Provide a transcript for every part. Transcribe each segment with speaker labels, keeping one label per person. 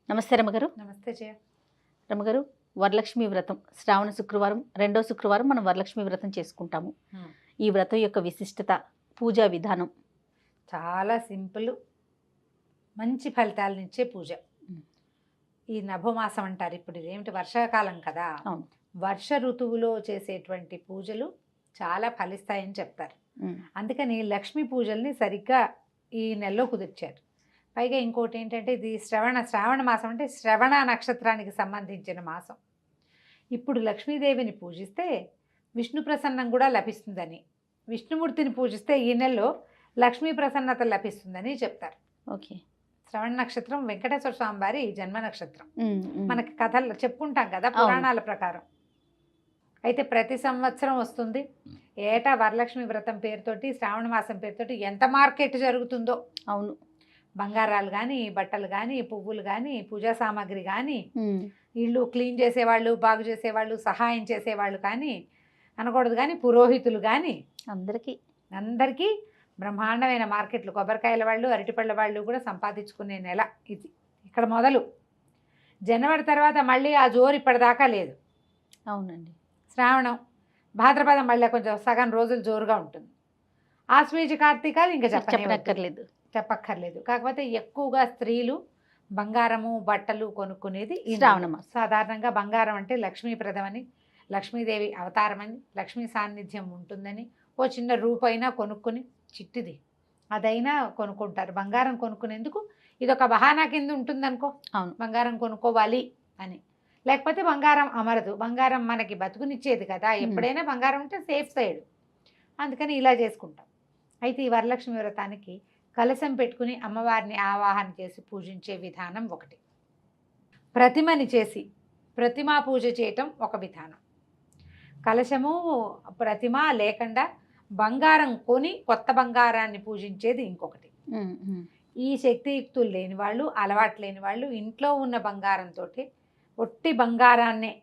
Speaker 1: నమస్తే రమగారు.
Speaker 2: నమస్తే జయ.
Speaker 1: రమగారు, వరలక్ష్మి వ్రతం శ్రావణ శుక్రవారం, రెండో శుక్రవారం మనం వరలక్ష్మి వ్రతం చేసుకుంటాము. ఈ వ్రతం యొక్క విశిష్టత, పూజా విధానం
Speaker 2: చాలా సింపుల్, మంచి ఫలితాలనిచ్చే పూజ. ఈ నభమాసం అంటారు, ఇప్పుడు ఇదేమిటి వర్షాకాలం కదా,
Speaker 1: అవును.
Speaker 2: వర్ష ఋతువులో చేసేటువంటి పూజలు చాలా ఫలిస్తాయని చెప్తారు. అందుకని లక్ష్మీ పూజల్ని సరిగ్గా ఈ నెలలో కుదిర్చారు. పైగా ఇంకోటి ఏంటంటే, ఇది శ్రావణ మాసం అంటే శ్రవణ నక్షత్రానికి సంబంధించిన మాసం. ఇప్పుడు లక్ష్మీదేవిని పూజిస్తే విష్ణు ప్రసన్నం కూడా లభిస్తుందని, విష్ణుమూర్తిని పూజిస్తే ఈ నెలలో లక్ష్మీ ప్రసన్నత లభిస్తుందని చెప్తారు.
Speaker 1: ఓకే.
Speaker 2: శ్రవణ నక్షత్రం వెంకటేశ్వర స్వామి వారి జన్మ నక్షత్రం. మనకి కథలు చెప్పుకుంటాం కదా పురాణాల ప్రకారం. అయితే ప్రతి సంవత్సరం వస్తుంది. ఏటా వరలక్ష్మి వ్రతం పేరుతోటి, శ్రావణ మాసం పేరుతోటి ఎంత మార్కెట్ జరుగుతుందో.
Speaker 1: అవును.
Speaker 2: బంగారాలు కానీ, బట్టలు కానీ, పువ్వులు కానీ, పూజా సామాగ్రి కానీ, ఇళ్ళు క్లీన్ చేసేవాళ్ళు, బాగు చేసేవాళ్ళు, సహాయం చేసేవాళ్ళు కానీ అనకూడదు, కానీ పురోహితులు కానీ అందరికీ బ్రహ్మాండమైన మార్కెట్లు. కొబ్బరికాయల వాళ్ళు, అరటిపళ్ళ వాళ్ళు కూడా సంపాదించుకునే నెల ఇది. ఇక్కడ మొదలు జనవరి తర్వాత మళ్ళీ ఆ జోరు ఇప్పటిదాకా లేదు.
Speaker 1: అవునండి.
Speaker 2: శ్రావణం, భాద్రపదం మళ్ళీ కొంచెం సగం రోజులు జోరుగా ఉంటుంది. ఆశ్వీజ, కార్తీకాలు ఇంకా చెప్పక్కర్లేదు. కాకపోతే ఎక్కువగా స్త్రీలు బంగారము, బట్టలు కొనుక్కునేది
Speaker 1: శ్రావణ మాసం.
Speaker 2: సాధారణంగా బంగారం అంటే లక్ష్మీప్రదమని, లక్ష్మీదేవి అవతారమని, లక్ష్మీ సాన్నిధ్యం ఉంటుందని ఓ చిన్న రూపైనా కొనుక్కుని, చిట్టిది అదైనా కొనుక్కుంటారు. బంగారం కొనుక్కునేందుకు ఇదొక బహానా కింద ఉంటుందనుకో.
Speaker 1: అవును,
Speaker 2: బంగారం కొనుక్కోవాలి అని. లేకపోతే బంగారం అమరదు, బంగారం మనకి బతుకునిచ్చేది కదా, ఎప్పుడైనా బంగారం ఉంటే సేఫ్ సైడ్, అందుకని ఇలా చేసుకుంటాం. అయితే ఈ వరలక్ష్మి వ్రతానికి కలశం పెట్టుకుని అమ్మవారిని ఆవాహన చేసి పూజించే విధానం ఒకటి. ప్రతిమని చేసి ప్రతిమా పూజ చేయటం ఒక విధానం. కలశము, ప్రతిమ లేకుండా బంగారం కొని కొత్త బంగారాన్ని పూజించేది ఇంకొకటి. ఈ శక్తియుక్తులు లేని వాళ్ళు, అలవాటు లేని వాళ్ళు ఇంట్లో ఉన్న బంగారంతో ఒట్టి బంగారాన్నే,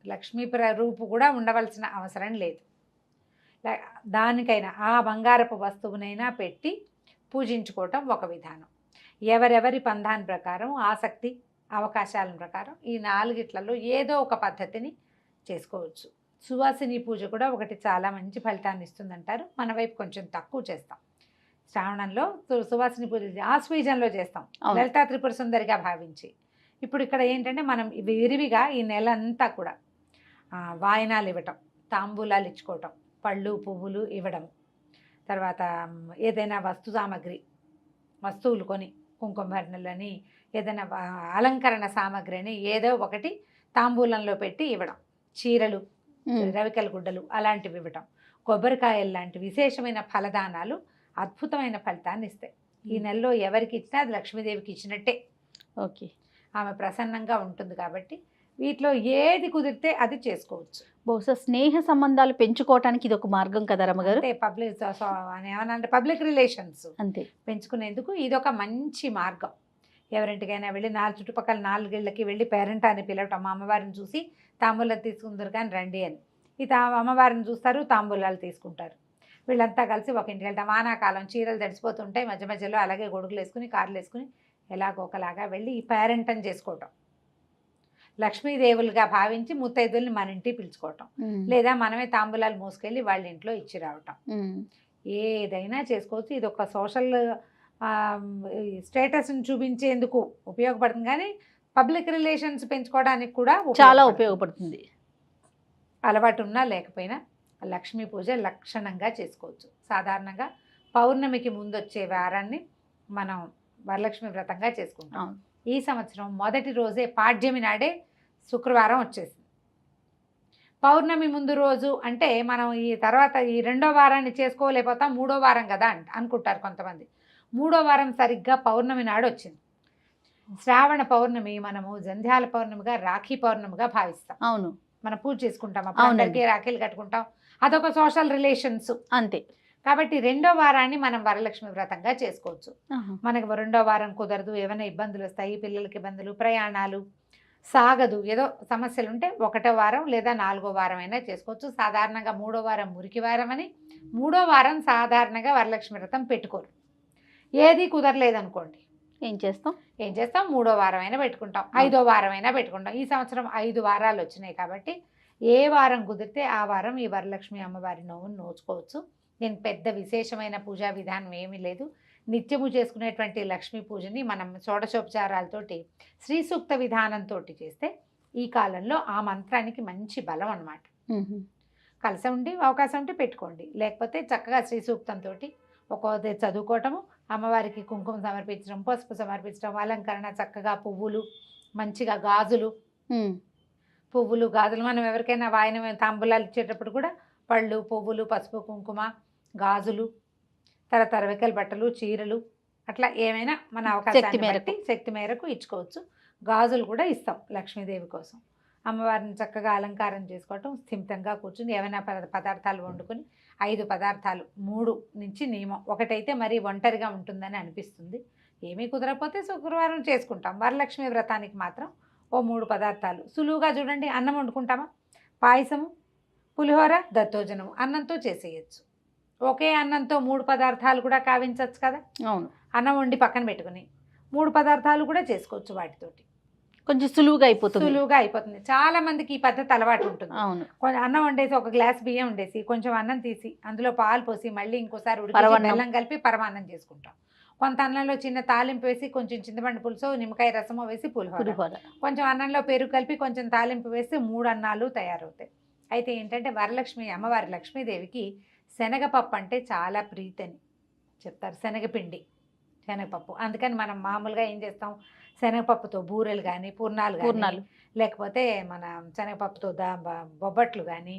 Speaker 2: లక్ష్మీ రూపు కూడా ఉండవలసిన అవసరం లేదు, దానికైనా ఆ బంగారపు వస్తువునైనా పెట్టి పూజించుకోవటం ఒక విధానం. ఎవరెవరి పంధాన్ని ప్రకారం, ఆసక్తి అవకాశాల ప్రకారం ఈ నాలుగిట్లలో ఏదో ఒక పద్ధతిని చేసుకోవచ్చు. సువాసిని పూజ కూడా ఒకటి చాలా మంచి ఫలితాన్ని ఇస్తుందంటారు. మన వైపు కొంచెం తక్కువ చేస్తాం. శ్రావణంలో సువాసిని పూజ ఆశ్వీజంలో చేస్తాం, లలితా త్రిపుర సుందరిగా భావించి. ఇప్పుడు ఇక్కడ ఏంటంటే, మనం విరివిగా ఈ నెల అంతా కూడా వాయనాలు ఇవ్వటం, తాంబూలాలు ఇచ్చుకోవటం, పళ్ళు పువ్వులు ఇవ్వడం, తర్వాత ఏదైనా వస్తువులు కొని, కుంకుమ భరణలని, ఏదైనా అలంకరణ సామాగ్రి అని ఏదో ఒకటి తాంబూలంలో పెట్టి ఇవ్వడం, చీరలు, రవికల గుడ్డలు అలాంటివి ఇవ్వటం, కొబ్బరికాయలు లాంటి విశేషమైన ఫలదానాలు అద్భుతమైన ఫలితాన్ని ఇస్తాయి. ఈ నెలలో ఎవరికి ఇచ్చినా అది లక్ష్మీదేవికి ఇచ్చినట్టే.
Speaker 1: ఓకే.
Speaker 2: ఆమె ప్రసన్నంగా ఉంటుంది కాబట్టి వీటిలో ఏది కుదిరితే అది చేసుకోవచ్చు.
Speaker 1: బహుశా స్నేహ సంబంధాలు పెంచుకోవటానికి ఇది ఒక మార్గం కదా రమగారు.
Speaker 2: అంటే పబ్లిక్ రిలేషన్స్
Speaker 1: అంతే
Speaker 2: పెంచుకునేందుకు ఇది ఒక మంచి మార్గం. ఎవరింటికైనా వెళ్ళి చుట్టుపక్కల 4 ఇళ్ళకి వెళ్ళి పేరెంట్ అని పిలవటం, మా అమ్మవారిని చూసి తాంబూలాలు తీసుకుందరు కానీ రండి అని. ఈ అమ్మవారిని చూస్తారు, తాంబూలాలు తీసుకుంటారు. వీళ్ళంతా కలిసి ఒక ఇంటికి వెళ్తాం. వానాకాలం చీరలు తడిసిపోతుంటాయి, మధ్య మధ్యలో అలాగే గొడుగులు వేసుకుని, కార్లు వేసుకుని ఎలాగోకలాగా వెళ్ళి ఈ పేరెంటని చేసుకోవటం, లక్ష్మీదేవులుగా భావించి ముత్తైదుల్ని మన ఇంటికి పిలుచుకోవటం, లేదా మనమే తాంబూలాలు మోసుకెళ్ళి వాళ్ళ ఇంట్లో ఇచ్చి రావటం, ఏదైనా చేసుకోవచ్చు. ఇది ఒక సోషల్ స్టేటస్ని చూపించేందుకు ఉపయోగపడుతుంది, కానీ పబ్లిక్ రిలేషన్స్ పెంచుకోవడానికి కూడా
Speaker 1: చాలా ఉపయోగపడుతుంది.
Speaker 2: అలవాటు ఉన్నా లేకపోయినా లక్ష్మీ పూజ లక్షణంగా చేసుకోవచ్చు. సాధారణంగా పౌర్ణమికి ముందు వచ్చే వారాన్ని మనం వరలక్ష్మి వ్రతంగా చేసుకుంటాం. ఈ సంవత్సరం మొదటి రోజే పాడ్యమి నాడే శుక్రవారం వచ్చేసింది. పౌర్ణమి ముందు రోజు అంటే మనం ఈ తర్వాత ఈ 2వ వారాన్ని చేసుకోలేకపోతాం, 3వ వారం కదా అనుకుంటారు కొంతమంది. 3వ వారం సరిగ్గా పౌర్ణమి నాడు వచ్చింది. శ్రావణ పౌర్ణమి మనము జంధ్యాల పౌర్ణమిగా, రాఖీ పౌర్ణమిగా భావిస్తాం.
Speaker 1: అవును,
Speaker 2: మనం పూజ చేసుకుంటాం, అందరికీ రాఖీలు కట్టుకుంటాం, అదొక సోషల్ రిలేషన్స్
Speaker 1: అంతే.
Speaker 2: కాబట్టి 2వ వారాన్ని మనం వరలక్ష్మి వ్రతంగా చేసుకోవచ్చు. మనకి 2వ వారం కుదరదు, ఏమైనా ఇబ్బందులు వస్తాయి, పిల్లలకి ఇబ్బందులు, ప్రయాణాలు సాగదు, ఏదో సమస్యలు ఉంటే 1వ వారం లేదా 4వ వారం అయినా చేసుకోవచ్చు. సాధారణంగా 3వ వారం మురికి వారం అని, 3వ వారం సాధారణంగా వరలక్ష్మి వ్రతం పెట్టుకోరు. ఏది కుదరలేదనుకోండి,
Speaker 1: ఏం చేస్తాం?
Speaker 2: ఏం చేస్తాం, 3వ వారం అయినా పెట్టుకుంటాం, 5వ వారం అయినా పెట్టుకుంటాం. ఈ సంవత్సరం 5 వారాలు వచ్చినాయి కాబట్టి ఏ వారం కుదిరితే ఆ వారం ఈ వరలక్ష్మి అమ్మవారి నోమును నోచుకోవచ్చు. దీనికి పెద్ద విశేషమైన పూజా విధానం ఏమీ లేదు. నిత్యము చేసుకునేటువంటి లక్ష్మీ పూజని మనం షోడశోపచారాలతోటి శ్రీ సూక్త విధానంతో చేస్తే ఈ కాలంలో ఆ మంత్రానికి మంచి బలం అన్నమాట. కలిసి ఉండి అవకాశం ఉంటే పెట్టుకోండి, లేకపోతే చక్కగా శ్రీ సూక్తంతో ఒక్కొక్కటి చదువుకోవటము, అమ్మవారికి కుంకుమ సమర్పించడం, పసుపు సమర్పించడం, అలంకరణ చక్కగా పువ్వులు, మంచిగా గాజులు, పువ్వులు గాజులు. మనం ఎవరికైనా వాయన తాంబూలాలు ఇచ్చేటప్పుడు కూడా పళ్ళు, పువ్వులు, పసుపు, కుంకుమ, గాజులు, తర్వాత రవికల బట్టలు, చీరలు, అట్లా ఏమైనా మన అవకాశాన్ని బట్టి శక్తి మేరకు ఇచ్చుకోవచ్చు. గాజులు కూడా ఇస్తాం లక్ష్మీదేవి కోసం. అమ్మవారిని చక్కగా అలంకారం చేసుకోవటం, స్థిమితంగా కూర్చుని ఏమైనా పదార్థాలు వండుకొని 5 పదార్థాలు, 3 నుంచి నియమం. ఒకటైతే మరీ ఒంటరిగా ఉంటుందని అనిపిస్తుంది, ఏమీ కుదరకపోతే శుక్రవారం చేసుకుంటాం. వరలక్ష్మి వ్రతానికి మాత్రం ఓ 3 పదార్థాలు సులువుగా చూడండి. అన్నం వండుకుంటామా, పాయసము, పులిహోర, దత్తోజనం అన్నంతో చేసేయచ్చు. ఒకే అన్నంతో 3 పదార్థాలు కూడా కావించవచ్చు కదా.
Speaker 1: అవును,
Speaker 2: అన్నం వండి పక్కన పెట్టుకుని 3 పదార్థాలు కూడా చేసుకోవచ్చు. వాటితోటి
Speaker 1: కొంచెం సులువుగా అయిపోతుంది.
Speaker 2: చాలా మందికి ఈ పద్ధతి అలవాటు ఉంటుంది.
Speaker 1: అవును,
Speaker 2: కొంచెం అన్నం వండేసి ఒక గ్లాస్ బియ్యం వండేసి కొంచెం అన్నం తీసి అందులో పాలు పోసి మళ్ళీ ఇంకోసారి బెల్లం కలిపి పరమాన్నం చేసుకుంటాం. కొంత అన్నంలో చిన్న తాలింపు వేసి కొంచెం చింతపండు పులుసు, నిమ్మకాయ రసమో వేసి పులిహోర, కొంచెం అన్నంలో పెరుగు కలిపి కొంచెం తాలింపు వేసి 3 అన్నాలు తయారవుతాయి. అయితే ఏంటంటే వరలక్ష్మి అమ్మవారి లక్ష్మీదేవికి శనగపప్పు అంటే చాలా ప్రీతని చెప్తారు. శనగపిండి, శనగపప్పు. అందుకని మనం మామూలుగా ఏం చేస్తాం, శనగపప్పుతో బూరెలు కానీ, పూర్ణాలు, లేకపోతే మన శనగపప్పుతో బొబ్బట్లు కానీ,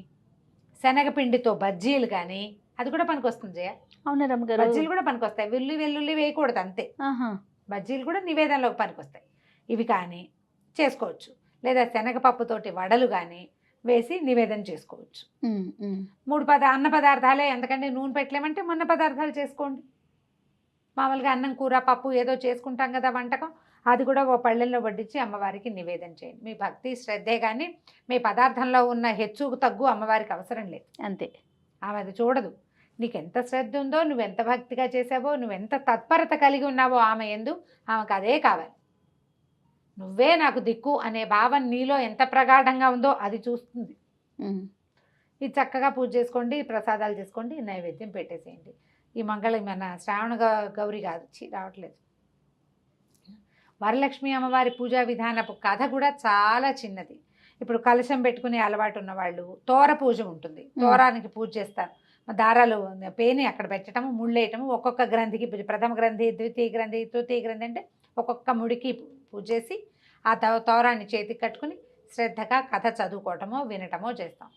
Speaker 2: శనగపిండితో బజ్జీలు కానీ, అది కూడా పనికి వస్తుంది జయ.
Speaker 1: అవునా రమ్మగారు?
Speaker 2: బజ్జీలు కూడా పనికి వస్తాయి. వెల్లుల్లి వేయకూడదు అంతే. బజ్జీలు కూడా నివేదనలోకి పనికి వస్తాయి. ఇవి కానీ చేసుకోవచ్చు. లేదా శనగపప్పుతోటి వడలు కానీ వేసి నివేదన చేసుకోవచ్చు. 3 అన్న పదార్థాలే, ఎందుకంటే నూనె పెట్టలేమంటే మొన్న పదార్థాలు చేసుకోండి. మామూలుగా అన్నం, కూర, పప్పు ఏదో చేసుకుంటాం కదా వంటకం, అది కూడా ఓ పళ్ళెల్లో వడ్డించి అమ్మవారికి నివేదన చేయండి. మీ భక్తి శ్రద్ధే కానీ మీ పదార్థంలో ఉన్న హెచ్చు తగ్గు అమ్మవారికి అవసరం లేదు.
Speaker 1: అంతే,
Speaker 2: ఆమె అది చూడదు. నీకు ఎంత శ్రద్ధ ఉందో, నువ్వెంత భక్తిగా చేసావో, నువ్వెంత తత్పరత కలిగి ఉన్నావో ఆమె ఎందు, ఆమెకు అదే కావాలి. నువ్వే నాకు దిక్కు అనే భావం నీలో ఎంత ప్రగాఢంగా ఉందో అది చూస్తుంది. ఇది చక్కగా పూజ చేసుకోండి, ప్రసాదాలు చేసుకోండి, నైవేద్యం పెట్టేసేయండి. ఈ మన శ్రావణ గౌరి కాదు, రావట్లేదు. వరలక్ష్మి అమ్మవారి పూజా విధానపు కథ కూడా చాలా చిన్నది. ఇప్పుడు కలశం పెట్టుకునే అలవాటు ఉన్న వాళ్ళు తోర పూజ ఉంటుంది, తోరానికి పూజ చేస్తారు. దారాలు పేని అక్కడ పెట్టడము, ముళ్ళేయటము, ఒక్కొక్క గ్రంథికి ప్రథమ గ్రంథి, ద్వితీయ గ్రంథి, తృతీయ గ్రంథి అంటే ఒక్కొక్క ముడికి పూజ చేసి ఆ తోరాన్ని చేతికి కట్టుకుని శ్రద్ధగా కథ చదువుకోవటమో వినటమో చేస్తాం.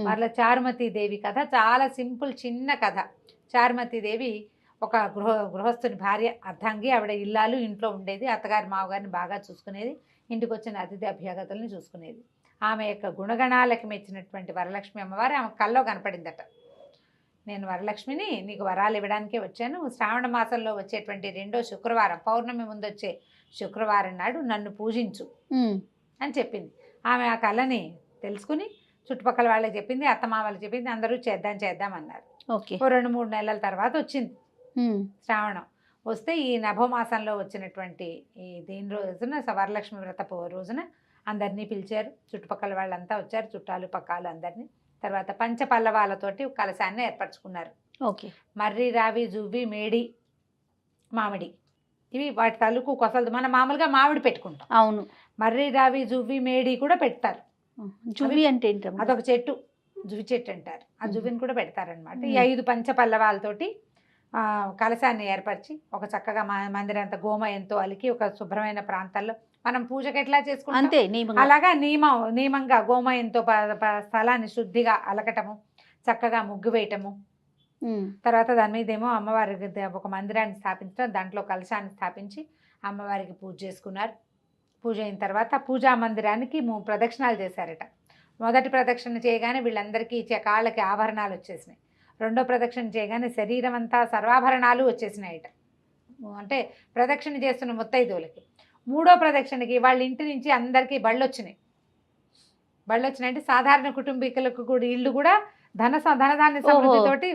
Speaker 2: వాళ్ళ చారుమతీదేవి కథ చాలా సింపుల్, చిన్న కథ. చారుమతీదేవి ఒక గృహస్థుని భార్య, అర్ధాంగి. ఆవిడ ఇల్లాలు, ఇంట్లో ఉండేది, అత్తగారి మామగారిని బాగా చూసుకునేది, ఇంటికి వచ్చిన అతిథి అభ్యాగతుల్ని చూసుకునేది. ఆమె యొక్క గుణగణాలకి మెచ్చినటువంటి వరలక్ష్మి అమ్మవారు ఆమె కల్లో కనపడిందట. నేను వరలక్ష్మిని, నీకు వరాలు ఇవ్వడానికే వచ్చాను. శ్రావణ మాసంలో వచ్చేటువంటి 2వ శుక్రవారం, పౌర్ణమి ముందు వచ్చే శుక్రవారం నాడు నన్ను పూజించు అని చెప్పింది. ఆమె ఆ కళని తెలుసుకుని చుట్టుపక్కల వాళ్ళకి చెప్పింది, అత్తమామలకు చెప్పింది. అందరూ చేద్దాం అన్నారు. ఓ 2-3 నెలల తర్వాత వచ్చింది శ్రావణం. వస్తే ఈ నభోమాసంలో వచ్చినటువంటి దీని రోజున, వరలక్ష్మి వ్రతపు రోజున అందరినీ పిలిచారు. చుట్టుపక్కల వాళ్ళంతా వచ్చారు, చుట్టాలు పక్కాలు అందరినీ. తర్వాత పంచపల్లవాలతోటి కలశాన్ని ఏర్పరచుకున్నారు. మర్రి, రావి, జువ్వి, మేడి, మామిడి, ఇవి వాటి తలుకు కొసలు. మనం మామూలుగా మామిడి పెట్టుకుంటాం.
Speaker 1: అవును,
Speaker 2: మర్రి, రావి, జువ్వి, మేడి కూడా పెడతారు.
Speaker 1: జువ్వి అంటే
Speaker 2: అదొక చెట్టు, జువ్వి చెట్టు అంటారు. ఆ జువ్విని కూడా పెడతారనమాట. ఈ 5 పంచపల్లవాలతోటి కలశాన్ని ఏర్పరిచి ఒక చక్కగా మందిరంత గోమయంతో అలికి ఒక శుభ్రమైన ప్రాంతాల్లో మనం పూజకి ఎట్లా చేసుకుంటాం అలాగా నియమంగా గోమయంతో స్థలాన్ని శుద్ధిగా అలకటము, చక్కగా ముగ్గు వేయటము. తర్వాత దాని మీద ఏమో అమ్మవారికి ఒక మందిరాన్ని స్థాపించడం, దాంట్లో కలశాన్ని స్థాపించి అమ్మవారికి పూజ చేసుకున్నారు. పూజ అయిన తర్వాత పూజా మందిరానికి 3 ప్రదక్షిణాలు చేశారట. మొదటి ప్రదక్షిణ చేయగానే వీళ్ళందరికీ కాళ్ళకి ఆభరణాలు వచ్చేసినాయి. 2వ ప్రదక్షిణ చేయగానే శరీరం అంతా సర్వాభరణాలు వచ్చేసినాయట, అంటే ప్రదక్షిణ చేస్తున్న ముత్తైదువులకి. 3వ ప్రదక్షిణకి వాళ్ళ ఇంటి నుంచి అందరికీ బళ్ళు వచ్చినాయి అంటే సాధారణ కుటుంబీకులకు కూడా ఇల్లు కూడా ధనధాన్య సమృద్ధితోటి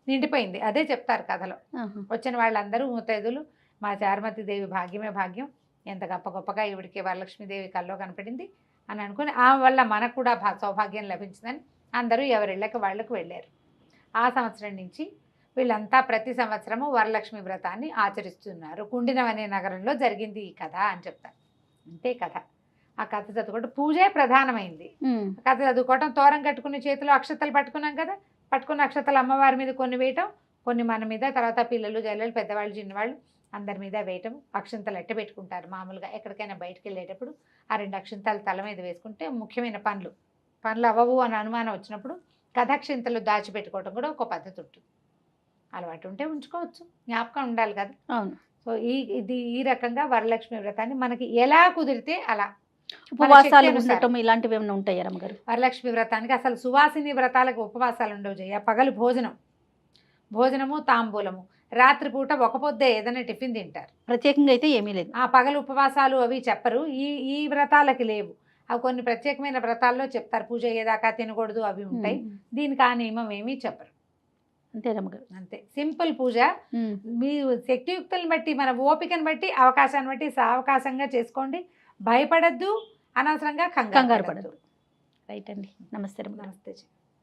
Speaker 2: నిండిపోయింది. అదే చెప్తారు కథలో. వచ్చిన వాళ్ళందరూ ముత్తైదులు మా చారుమతి దేవి భాగ్యమే భాగ్యం, ఎంత గొప్పగా ఈవిడికి వరలక్ష్మీదేవి కల్లో కనపడింది అని అనుకుని ఆమె వల్ల మనకు కూడా సౌభాగ్యం లభించిందని అందరూ ఎవరిళ్ళకి వాళ్ళకు వెళ్ళారు. ఆ సంవత్సరం నుంచి వీళ్ళంతా ప్రతి సంవత్సరము వరలక్ష్మి వ్రతాన్ని ఆచరిస్తున్నారు. కుండినం అనే నగరంలో జరిగింది ఈ కథ అని చెప్తారు. అంతే కథ. ఆ కథ చదువుకోవడం పూజే ప్రధానమైంది. కథ చదువుకోవటం, తోరం కట్టుకుని చేతిలో అక్షతలు పట్టుకున్నాం కదా, పట్టుకున్న అక్షతలు అమ్మవారి మీద కొన్ని వేయటం, కొన్ని మన మీద, తర్వాత పిల్లలు జల్లలు పెద్దవాళ్ళు చిన్నవాళ్ళు అందరి మీద వేయటం. అక్షంతలు ఎట్ట పెట్టుకుంటారు మామూలుగా ఎక్కడికైనా బయటకు వెళ్ళేటప్పుడు ఆ 2 అక్షంతలు తల మీద వేసుకుంటే ముఖ్యమైన పనులు అవ్వవు అని అనుమానం వచ్చినప్పుడు కథాక్షింతలు దాచిపెట్టుకోవడం కూడా ఒక పద్ధతి ఉంటుంది. అలవాటు ఉంటే ఉంచుకోవచ్చు, జ్ఞాపకం ఉండాలి కదా.
Speaker 1: అవును.
Speaker 2: సో ఈ రకంగా వరలక్ష్మి వ్రతాన్ని మనకి ఎలా కుదిరితే అలా
Speaker 1: ఉపవాసాలు ఉండటం ఇలాంటివి ఏమైనా ఉంటాయా రమ్మగారు?
Speaker 2: వరలక్ష్మి వ్రతానికి అసలు సువాసిని వ్రతాలకు ఉపవాసాలు ఉండవు జయ. పగలు భోజనము తాంబూలము, రాత్రిపూట ఒక పొద్దే ఏదైనా టిఫిన్ తింటారు.
Speaker 1: ప్రత్యేకంగా అయితే ఏమీ లేదు.
Speaker 2: ఆ పగలు ఉపవాసాలు అవి చెప్పరు. ఈ వ్రతాలకి లేవు. అవి కొన్ని ప్రత్యేకమైన వ్రతాల్లో చెప్తారు, పూజ అయ్యేదాకా తినకూడదు అవి ఉంటాయి. దీనికి ఆ నియమం ఏమీ చెప్పరు.
Speaker 1: అంతే రమ్మగారు.
Speaker 2: అంతే సింపుల్ పూజ. మీ శక్తియుక్తులను బట్టి, మన ఓపికను బట్టి, అవకాశాన్ని బట్టి సావకాశంగా చేసుకోండి. భయపడద్దు, అనవసరంగా కంగారు పడద్దు.
Speaker 1: రైట్ అండి. నమస్తే.
Speaker 2: నమస్తే.